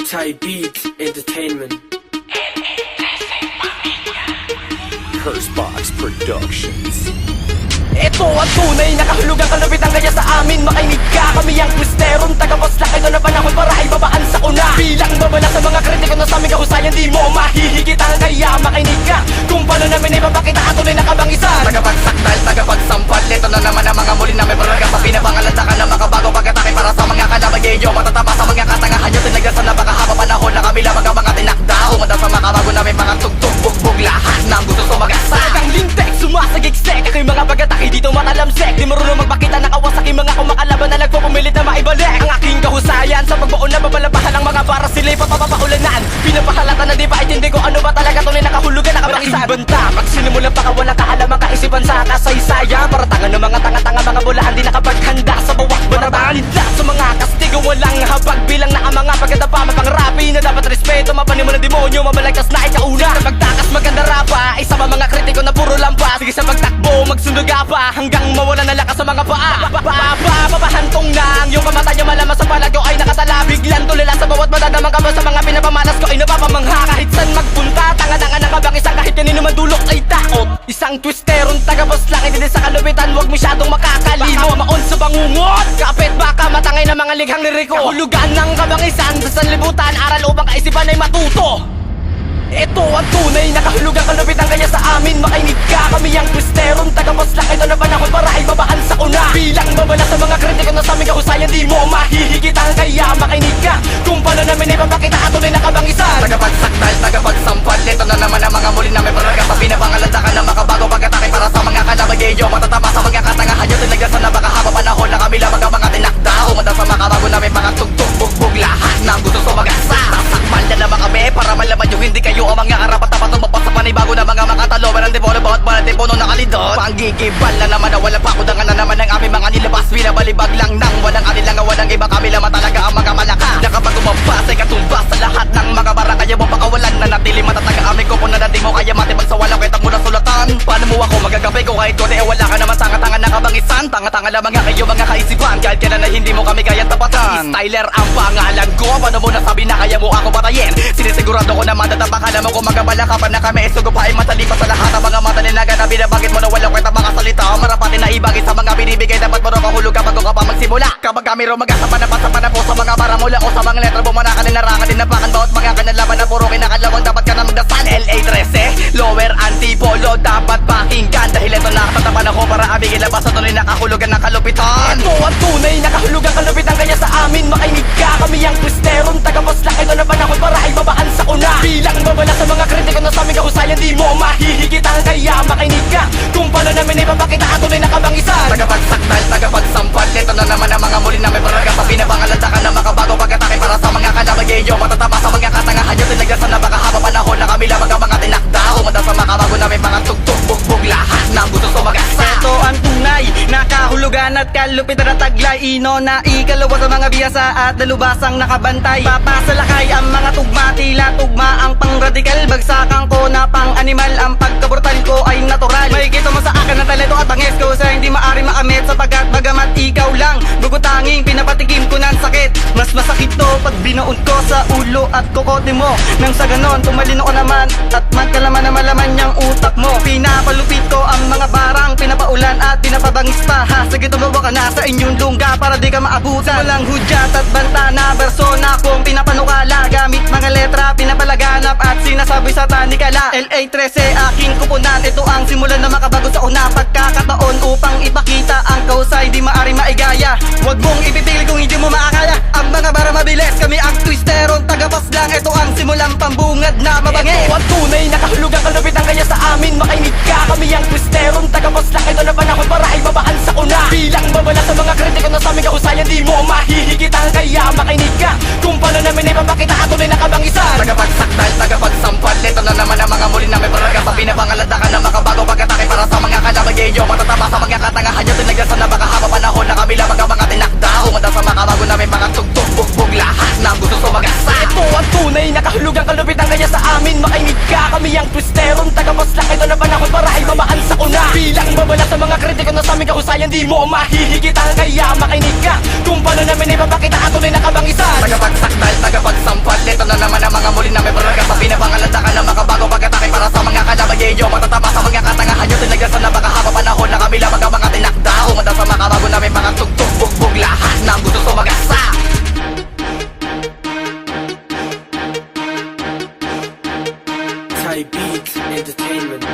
Type Beats Entertainment. Cursebox Productions. Ito ang tunay na kahulugang kalupitan kaya sa amin makinig ka. Kami ang twisterong taga-poslak. Ito na panahon para ibabaan sa una. Bilang babala sa mga kritiko na sa aming kahusayan, di mo mahihigitan kaya makinig ka. Kung paano namin ipapakita ang tunay na kabangisan. Tagapagsakdal, tagapagsampal. Ito na naman ang mga muli na may paraga pa pinapangalanda ka na makabago pagkatake para sa mga kalabagyo. Matatama sa mga katangahan nyo, tinagdasan na makahaba panahon na kami lamang ang mga tinakda. Umanda sa makabago namin mga tugtog, bugbog lahat ng gusto sumagasa. Talagang lintek, sumasagigsek. Ako'y mga pagkatake dito matalamsek. Di marunong magpakita ng awas aking mga kumakalaban na nagpupumilit na maibalik ang aking kahusayan. Sa pagbaon na babalabahan ng mga para sila'y papapaulanan. Pinapahalata na di ba itindi ko ano ba talaga tunay na kahulugan na kabangisan. Banta, pag sinimulan pa ka wala kaalamang kaisipan sa kasaysayan. Para tangan ng mga tanga-tanga mga bulaan di nakapaghanda sa bawat banaban. Sa mga kastigo walang habag bilang na ang mga pagkatapa mapangrapi na dapat respeto. Mapanin mo ng demonyo, mamalagkas na ikauna. Sa pagtakas maganda rapa, isa ba mga kritiko na puro lampas. Sige sa pagtakbo, magsunduga pa hanggang mawala na lakas sa mga paa. Papahantong nang yung kamatayo malaman sa palago ay nakatala. Biglang tulila sa bawat madadamang kamo sa mga pinapamalas ko ay napapamangha. Kahit saan magpunta, tanga-tanga ng kabangisan kahit kanino man dulok ay takot. Isang twisterong taga-boss lang, hindi sa kalupitan, huwag masyadong makakalino. Maon sa bangungot, kapit baka matangay ng mga lighang liriko. Kahulugan ng kabangisan sa sanlibutan, aral upang kaisipan ay matuto. Ito ang tunay na kahulugang kalupitan kaya sa amin makinig ka. Kami ang twisterong taga-boss lang, ito na panahon para ibabaan sa una. Bilang babala sa mga kritiko na sa aming kahusayan, di mo mahihigitan kaya makinig ka. Kung paano namin ipapakita ang tunay na kabangisan. Tagapagsakdal, tagapagsampal. Ito na naman ang mga muli na may paraga pa pinapangalanda ka na makabago pagkatake para sa mga kalabagyo. Matatama sa mga katangahan nyo, tinagdasan na makahaba panahon na kami lamang ang mga tinakda. Umanda sa makabago namin mga tugtog, bugbog lahat ng gusto sumagasa. Sasakmal na naman kami para malaman yung hindi kayo ang mga arapat na patumapak sa panibago na mga makataloban ng depono bawat mga depono nakalidot. Panggigibal na naman na walang pakudangan na naman ang aming mga nilabas. Binabalibag lang nang walang anilang walang iba kami lamang talaga ang mga malaka. Na kapag umabas ay katumbas sa lahat ng mga bara. Kaya mo pakawalan na natili matataga aming kupo na natin mo. Kaya matibag sa walang kitang muna sulatan. Paano mo ako magagabay ko kahit kote wala ka naman tanga-tanga na kabangisan. Tanga-tanga lamang nga kayo mga kaisipan. Kahit kailan na hindi mo kami kaya tapatan. Styler ang pangalan ko. Paano mo nasabi na kaya mo ako patayin? Sinisigurado ko na matatapak ka naman kung magabala ka pa na kami. Isugupain matalipa sa lahat ang mga matalilaga na binabagit mo na walang kwenta mga salita. Marapatin na ibagit sa mga binibigay. Dapat mo rin kahulugan bago ka pa magsimula. Kapag kami rin mag-asapan na pasapan na po sa mga bara mula o sa mga letra bumana ka ninarangan din napakan bawat mga kanalaban na puro kinakalawang dapat ka na magdasal. LA13, lower antipolo dapat pakinggan. Dahil ito nakatatapan ako para aming ilabas sa tunay na kahulugan ng kalupitan. Ito ang tunay na kahulugang kalupitan kaya sa amin makinig ka. Kami ang twisterong taga-boss lang, ito na panahon para ibabaan sa una. Bilang babala sa mga kritiko na sa aming kahusayan, di mo mahihigitan kaya makinig ka. Kung paano namin ipapakita ang tunay na kabangisan. Tagapagsakdal, tagapagsampal. Ito na naman ang mga muli na may paraga pa pinapangalanda ka na makabago pagkatake para sa mga kalabagyo. Matatama sa mga katangahan nyo, tinagdasan na makahaba panahon na kami lamang ang mga tinakda. Umanda sa makabago namin mga tugtog, bugbog lahat ng gusto sumagasa. Ito ang tunay na kahulugan at kalupitan at taglay. Ino na ikalawa sa mga biyasa at dalubasang nakabantay. Papasalakay ang mga tugma, tila tugma ang pang-radikal. Bagsakan ko na pang-animal, ang pagkabortal ko ay natural. May kito mo sa akin na talento at bangis ko sa hindi maari makamit. Sapagkat bagamat ikaw lang, bugutanging pinapatikim ko ng sakit. Mas masakit to pag binaon ko sa ulo at kokote mo. Nang sa ganon, tumalino ko naman at magkalaman na malaman niyang utak mo. Pinapalupit ko ang mga barang, pinapaulan at pinapabangis pa. Ha, sige tumawa ka na sa inyong lungga para di ka maabutan. Walang hudyat at banta na berso na kung pinapanukala. Gamit mga letra, pinapalaganap at sinasabi sa tanikala. LA13 aking kupunan, ito ang simulan na makabago sa una. Pagkakataon upang ipakita ang kausay di maari maigaya. Huwag mong ipitigil kung hindi mo maakala. Ang mga bara mabilis, kami ang twisterong taga-boss lang. Ito ang simulang pambungad na mabangis. Ito ang tunay na kahulugang kalupitan kaya sa amin makinig ka. Kami ang twisterong taga-boss lang, ito na panahon para ibabaan sa una. Bilang babala sa mga kritiko na sa aming kahusayan, di mo mahihigitan kaya makinig ka. Kung paano namin ipapakita ang tunay na kabangisan. Tagapagsakdal, tagapagsampal. Ito na naman ang mga muli na may paraga pa pinapangalanda ka na makabago pagkatake para sa mga kalabagyo. Matatama sa mga katangahan nyo, tinagdasan na makahaba panahon na kami lamang ang mga tinakda. Umanda sa makabago namin mga tugtog, bugbog lahat ng gusto sumagasa. Ito ang tunay na kahulugang kalupitan kaya sa amin makinig ka. Kami ang twisterong taga-boss lang, ito na panahon para ibabaan sa una. Bilang babala sa mga kritiko na sa aming kahusayan, di mo mahihigitan kaya makinig ka. Kung paano namin ipapakita ang tunay na kabangisan. Tagapagsakdal, tagapagsampal. Ito na naman ang mga muli na may praraga pa pinapangalandakan ng makabago pagkatake para sa mga kalaban ninyo matatama sa mga katangahan nyo tinagdasan na baka haba panahon na kami lamang ang mga tinakda umanda sa makabago namin mga tugtog bugbog lahat ng gusto sumagasa Thai Beats Entertainment.